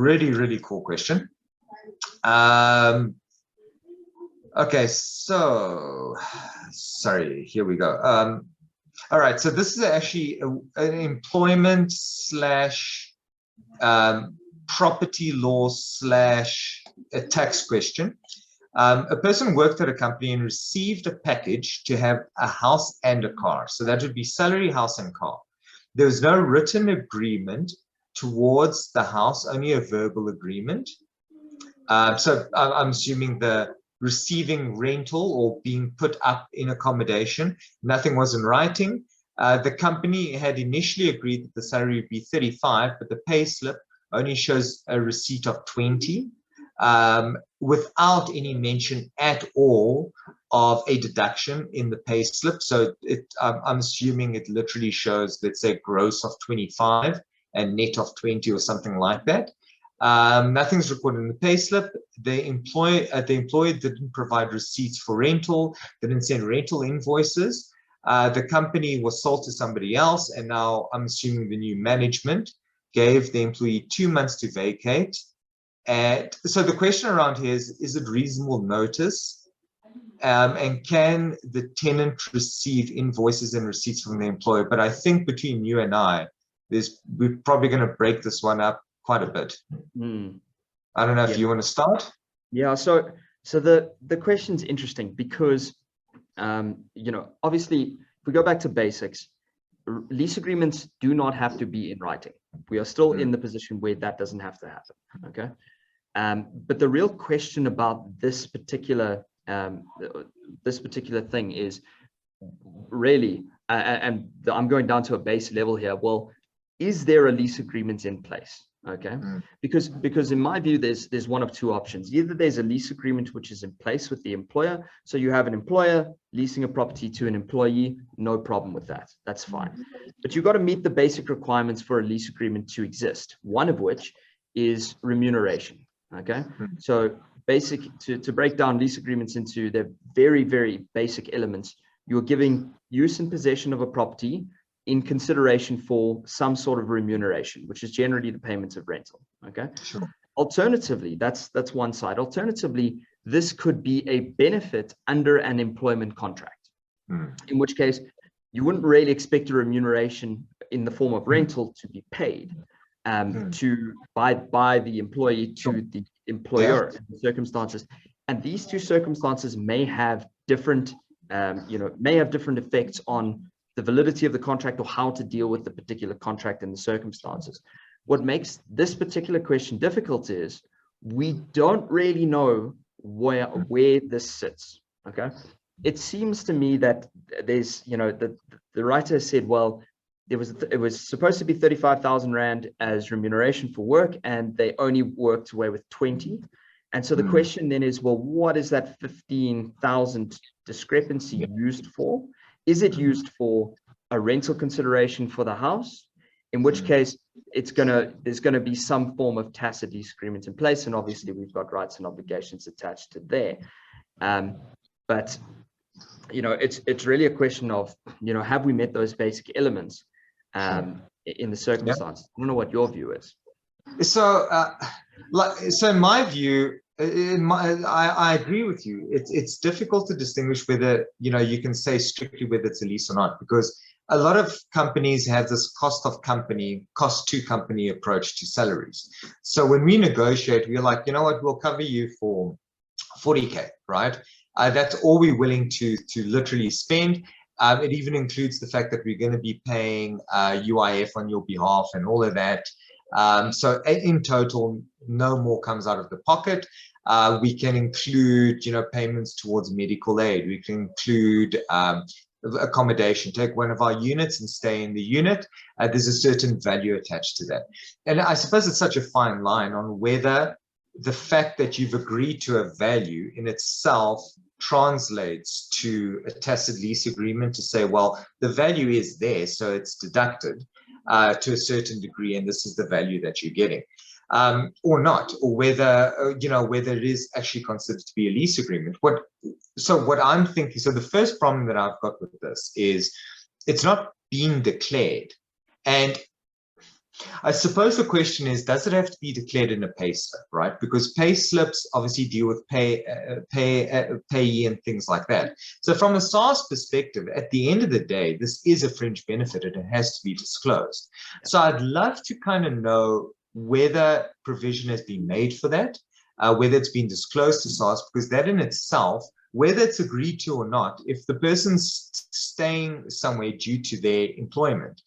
really, really cool question. Okay, so sorry, here we go. All right, so this is actually an employment slash property law slash a tax question. A person worked at a company and received a package to have a house and a car. So that would be salary, house, and car. There was no written agreement towards the house, only a verbal agreement. So I'm assuming the receiving rental or being put up in accommodation, nothing was in writing. The company had initially agreed that the salary would be 35, but the pay slip only shows a receipt of 20, without any mention at all of a deduction in the pay slip. So I'm assuming it literally shows, let's say, gross of 25 and net of 20 or something like that. Nothing's recorded in the payslip. The employer didn't provide receipts for rental, didn't send rental invoices. The company was sold to somebody else, and now I'm assuming the new management gave the employee 2 months to vacate. And so the question around here is it reasonable notice? And can the tenant receive invoices and receipts from the employer? But I think between you and I, we're probably going to break this one up quite a bit. I don't know if you want to start. Yeah, so the question's interesting because you know, obviously if we go back to basics, lease agreements do not have to be in writing. We are still in the position where that doesn't have to happen. Okay, but the real question about this particular thing is really, and I'm going down to a base level here. Well, is there a lease agreement in place? Okay, because in my view, there's one of two options. Either there's a lease agreement which is in place with the employer, so you have an employer leasing a property to an employee, no problem with that, that's fine. But you've got to meet the basic requirements for a lease agreement to exist, one of which is remuneration. Okay, so basic to break down lease agreements into their very, very basic elements, you're giving use and possession of a property in consideration for some sort of remuneration, which is generally the payments of rental. Okay. Sure. Alternatively, that's one side. Alternatively, this could be a benefit under an employment contract, in which case you wouldn't really expect a remuneration in the form of rental to be paid by the employee to the employer in the circumstances. And these two circumstances may have different, different effects on the validity of the contract or how to deal with the particular contract and the circumstances. What makes this particular question difficult is we don't really know where this sits. Okay, it seems to me that there's, the writer said, well, it was supposed to be 35,000 Rand as remuneration for work, and they only worked away with 20. And so the question then is, well, what is that 15,000 discrepancy used for? Is it used for a rental consideration for the house? In which case, there's gonna be some form of tacit lease agreement in place, and obviously we've got rights and obligations attached to there. But it's really a question of have we met those basic elements in the circumstance? I don't know what your view is. So, so in my view, I agree with you. It's difficult to distinguish whether you can say strictly whether it's a lease or not, because a lot of companies have this cost to company approach to salaries. So when we negotiate, we're like, what, we'll cover you for 40K, right? That's all we're willing to literally spend. It even includes the fact that we're going to be paying UIF on your behalf and all of that. So in total, no more comes out of the pocket. We can include, payments towards medical aid. We can include accommodation. Take one of our units and stay in the unit. There's a certain value attached to that. And I suppose it's such a fine line on whether the fact that you've agreed to a value in itself translates to a tacit lease agreement to say, well, the value is there, so it's deducted to a certain degree, and this is the value that you're getting, or not, or whether whether it is actually considered to be a lease agreement. What I'm thinking, so the first problem that I've got with this is it's not being declared, and I suppose the question is, does it have to be declared in a pay slip, right? Because pay slips obviously deal with payee and things like that. So from a SaaS perspective, at the end of the day, this is a fringe benefit and it has to be disclosed. So I'd love to kind of know whether provision has been made for that, whether it's been disclosed to SaaS, because that in itself, whether it's agreed to or not, if the person's staying somewhere due to their employment,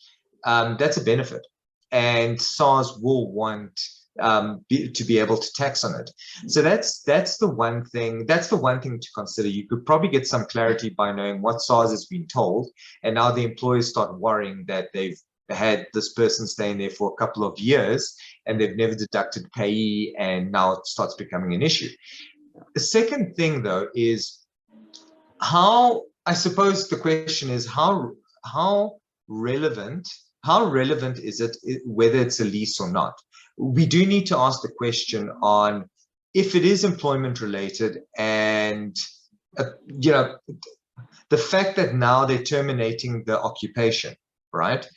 that's a benefit. And SARS will want to be able to tax on it. So that's the one thing. That's the one thing to consider. You could probably get some clarity by knowing what SARS has been told, and now the employers start worrying that they've had this person staying there for a couple of years and they've never deducted payee, and now it starts becoming an issue. The second thing, though, is how, I suppose the question is how relevant is it, whether it's a lease or not? We do need to ask the question on if it is employment related, and you know, the fact that now they're terminating the occupation, right?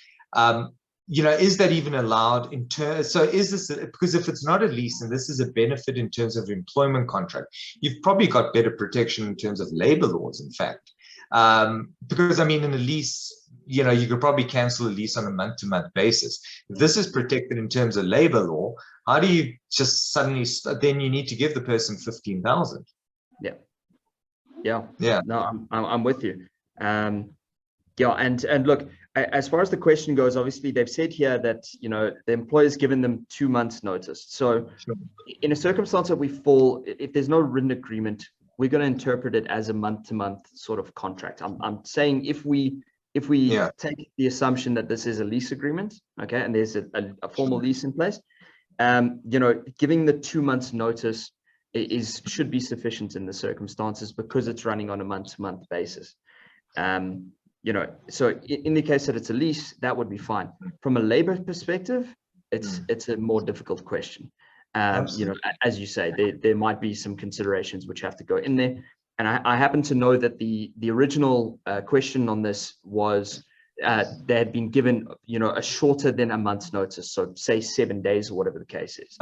You know, is that even allowed in terms? So is this, because if it's not a lease and this is a benefit in terms of employment contract, you've probably got better protection in terms of labor laws, in fact. Because I mean, in a lease, you know, you could probably cancel a lease on a month-to-month basis. If this is protected in terms of labor law, how do you just suddenly, then you need to give the person 15,000? Yeah. No, I'm with you. Yeah, and look, as far as the question goes, obviously they've said here that, you know, the employer's given them 2 months notice. So in a circumstance that we fall, if there's no written agreement, we're going to interpret it as a month-to-month sort of contract. I'm saying if we take the assumption that this is a lease agreement, okay, and there's a formal lease in place, you know, giving the 2 months notice should be sufficient in the circumstances because it's running on a month-to-month basis. You know, so in the case that it's a lease, that would be fine. From a labor perspective, it's a more difficult question. You know, as you say, there might be some considerations which have to go in there. And I happen to know that the original question on this was they had been given, you know, a shorter than a month's notice, so say 7 days or whatever the case is.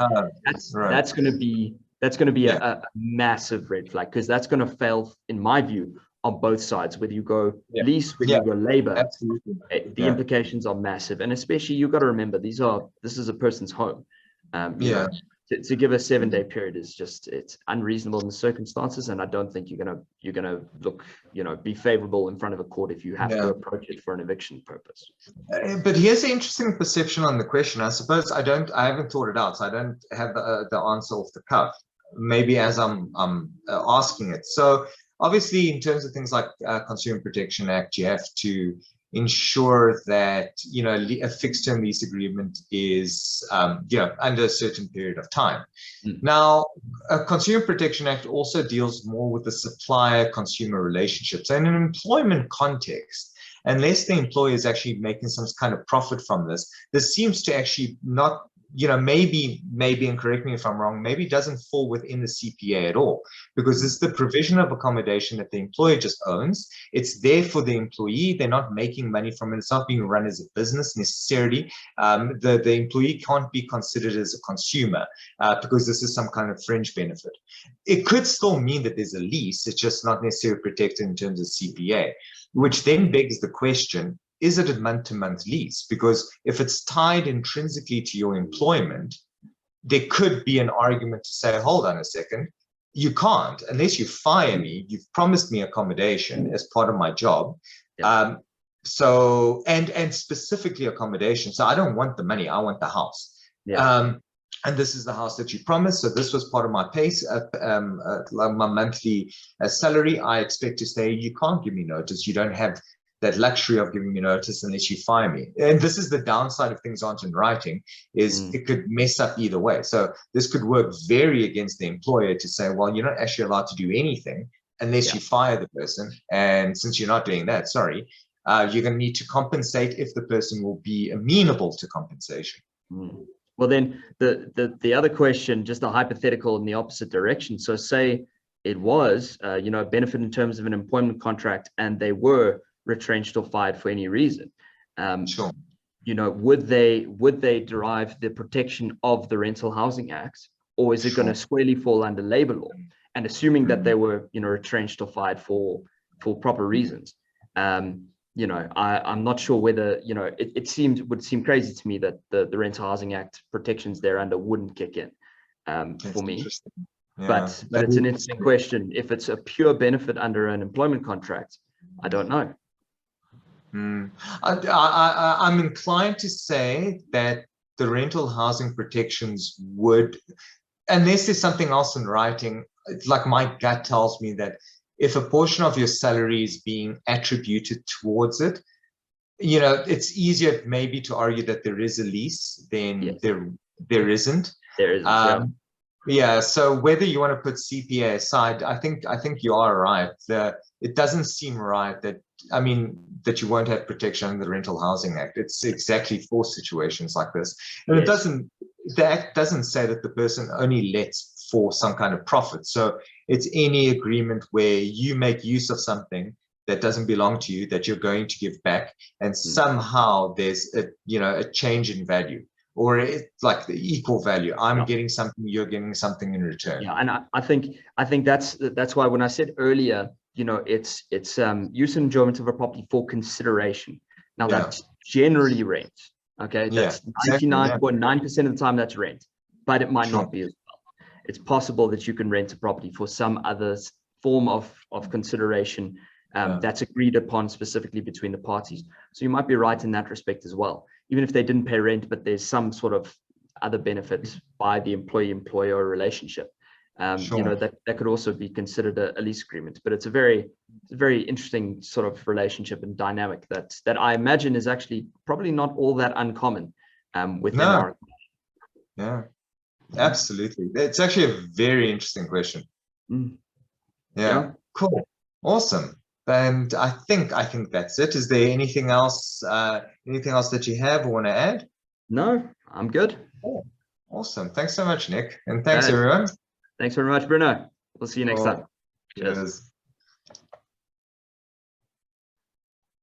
That's going to be a massive red flag, because that's going to fail, in my view, on both sides. Whether you go lease, whether you go labor, the implications are massive. And especially, you've got to remember, this is a person's home. You know, to give a 7-day period is just, it's unreasonable in the circumstances, and I don't think you're gonna look, you know, be favorable in front of a court if you have to approach it for an eviction purpose. But here's an interesting perception on the question. I suppose I haven't thought it out, so I don't have the answer off the cuff. Maybe as I'm asking it. So obviously, in terms of things like Consumer Protection Act, you have to ensure that, you know, a fixed term lease agreement is, you know, under a certain period of time. Now, a Consumer Protection Act also deals more with the supplier-consumer relationship. So in an employment context, unless the employer is actually making some kind of profit from this seems to actually not, you know, maybe, and correct me if I'm wrong, maybe doesn't fall within the CPA at all, because it's the provision of accommodation that the employer just owns. It's there for the employee. They're not making money from it. It's not being run as a business necessarily. The employee can't be considered as a consumer because this is some kind of fringe benefit. It could still mean that there's a lease. It's just not necessarily protected in terms of CPA, which then begs the question, is it a month-to-month lease? Because if it's tied intrinsically to your employment, there could be an argument to say, hold on a second, you can't, unless you fire me, you've promised me accommodation as part of my job. So, and specifically accommodation. So I don't want the money, I want the house. And this is the house that you promised. So this was part of my pay, my monthly salary. I expect to stay. You can't give me notice. You don't have that luxury of giving me notice unless you fire me. And this is the downside of things aren't in writing, is it could mess up either way. So this could work very against the employer to say, well, you're not actually allowed to do anything unless you fire the person. And since you're not doing that, sorry, you're going to need to compensate if the person will be amenable to compensation. Well, then the other question, just a hypothetical in the opposite direction. So say it was, you know, a benefit in terms of an employment contract, and they were retrenched or fired for any reason. you know, would they derive the protection of the Rental Housing Act, or is it going to squarely fall under labor law? And assuming that they were, you know, retrenched or fired for proper reasons, you know, I'm not sure whether, you know, it would seem crazy to me that the Rental Housing Act protections thereunder wouldn't kick in for me. Yeah. But it's an interesting question. If it's a pure benefit under an employment contract, I don't know. I'm inclined to say that the rental housing protections would, unless there's something else in writing, it's like my gut tells me that if a portion of your salary is being attributed towards it, you know, it's easier maybe to argue that there is a lease than there isn't. There isn't. Yeah, so whether you want to put CPA aside, I think you are right. It doesn't seem right that, I mean, that you won't have protection under the Rental Housing Act. It's exactly for situations like this. And the Act doesn't say that the person only lets for some kind of profit. So it's any agreement where you make use of something that doesn't belong to you that you're going to give back, and somehow there's a change in value, or it's like the equal value. I'm getting something, you're getting something in return. Yeah, and I think that's why when I said earlier, you know, it's use and enjoyment of a property for consideration. Now that's generally rent. Okay, that's 99.9% of the time that's rent, but it might not be as well. It's possible that you can rent a property for some other form of consideration that's agreed upon specifically between the parties. So you might be right in that respect as well. Even if they didn't pay rent, but there's some sort of other benefit by the employee-employer relationship. You know, that could also be considered a lease agreement. But it's a very interesting sort of relationship and dynamic that I imagine is actually probably not all that uncommon within our. Yeah, absolutely. It's actually a very interesting question. Yeah, cool, awesome. And I think that's it. Is there anything else that you have or want to add? No, I'm good. Oh, awesome. Thanks so much, Nick. And thanks everyone. Thanks very much, Bruno. We'll see you next time. Cheers.